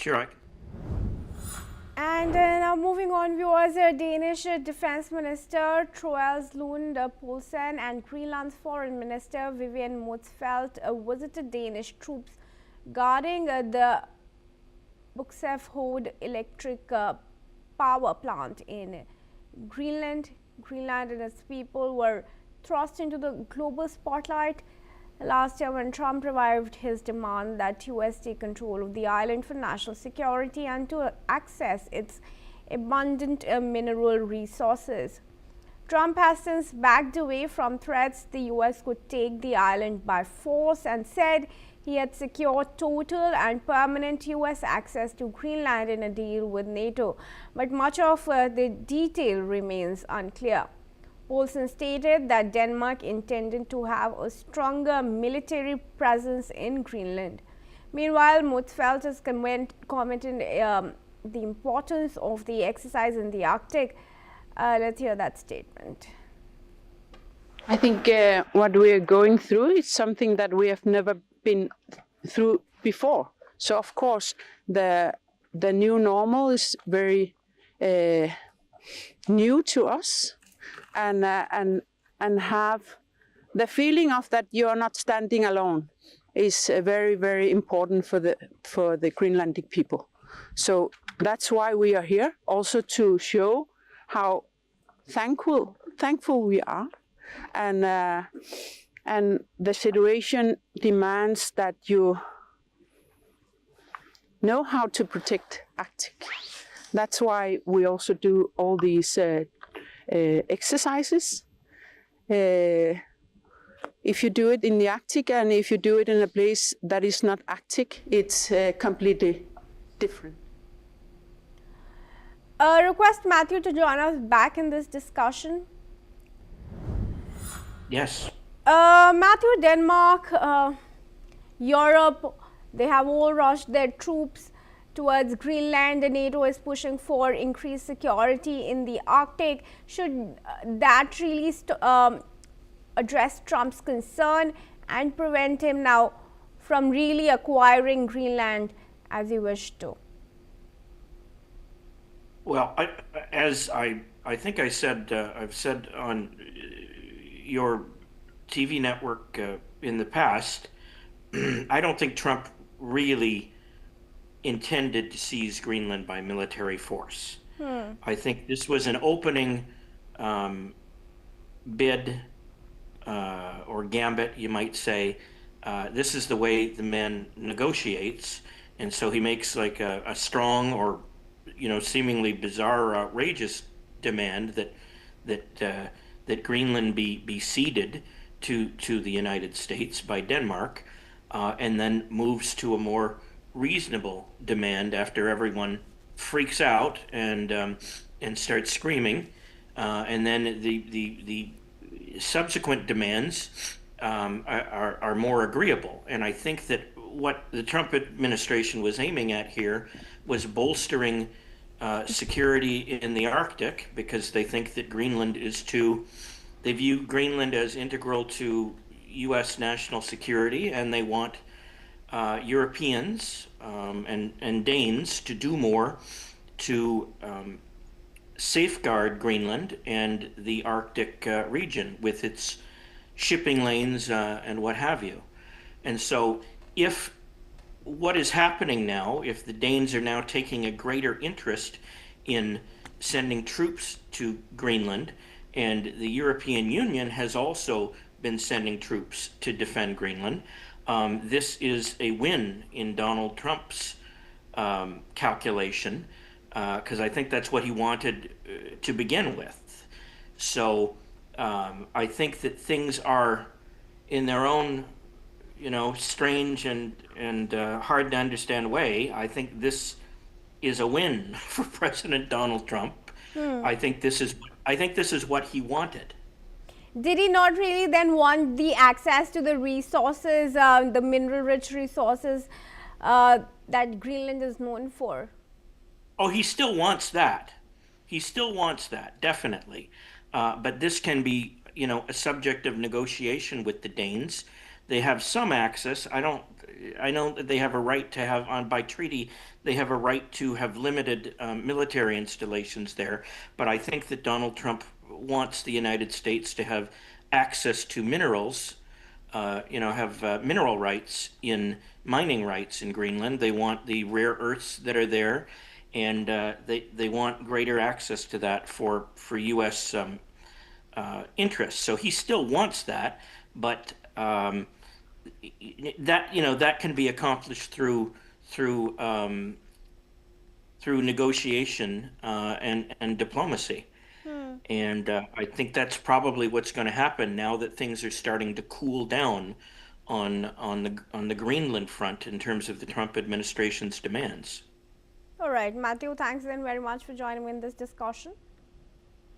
Sure. And now moving on, viewers, Danish Defense Minister Troels Lund Poulsen and Greenland's Foreign Minister Vivian Motzfeldt visited Danish troops guarding the Buxtehude electric power plant in Greenland. Greenland and its people were thrust into the global spotlight last year when Trump revived his demand that US take control of the island for national security and to access its abundant mineral resources. Trump has since backed away from threats the US could take the island by force and said he had secured total and permanent US access to Greenland in a deal with NATO, but much of the detail remains unclear. Poulsen stated that Denmark intended to have a stronger military presence in Greenland. Meanwhile, Motzfeldt has commented the importance of the exercise in the Arctic. Let's hear that statement. I think what we are going through is something that we have never been through before. So of course the new normal is very new to us, and have the feeling of that you are not standing alone is very, very important for the Greenlandic people. So that's why we are here, also to show how thankful we are, and the situation demands that you know how to protect Arctic. That's why we also do all these exercises. If you do it in the Arctic and if you do it in a place that is not Arctic, it's completely different. Request Matthew to join us back in this discussion. Yes. Matthew, Denmark, Europe, they have all rushed their troops towards Greenland. The NATO is pushing for increased security in the Arctic. Should that really address Trump's concern and prevent him now from really acquiring Greenland as he wished to? Well, as I think I said, I've said on your TV network in the past, I don't think Trump really intended to seize Greenland by military force. I think this was an opening bid or gambit, you might say. This is the way the man negotiates, and so he makes like a strong or seemingly bizarre or outrageous demand that Greenland be ceded to the United States by Denmark, and then moves to a more reasonable demand after everyone freaks out and starts screaming, and then the subsequent demands are more agreeable. And I think that what the Trump administration was aiming at here was bolstering security in the Arctic, because they think that Greenland they view Greenland as integral to U.S. national security, and they want Europeans and Danes to do more to safeguard Greenland and the Arctic region with its shipping lanes and what have you. And so if what is happening now, if the Danes are now taking a greater interest in sending troops to Greenland, and the European Union has also been sending troops to defend Greenland, this is a win in Donald Trump's calculation, because I think that's what he wanted to begin with. So I think that things are in their own strange and hard to understand way. I think this is a win for President Donald Trump. I think this is what he wanted. Did he not really then want the access to the resources, the mineral-rich resources that Greenland is known for? Oh, he still wants that. He still wants that, definitely. But this can be, a subject of negotiation with the Danes. they have some access. I know that they have a right to have by treaty, they have a right to have limited military installations there. But I think that Donald Trump wants the United States to have access to minerals, have mineral rights in mining rights in Greenland. They want the rare earths that are there, and they want greater access to that for U.S. Interests. So he still wants that, but that can be accomplished through negotiation and diplomacy. And I think that's probably what's going to happen now that things are starting to cool down on the Greenland front in terms of the Trump administration's demands. All right, Matthew, thanks again very much for joining me in this discussion.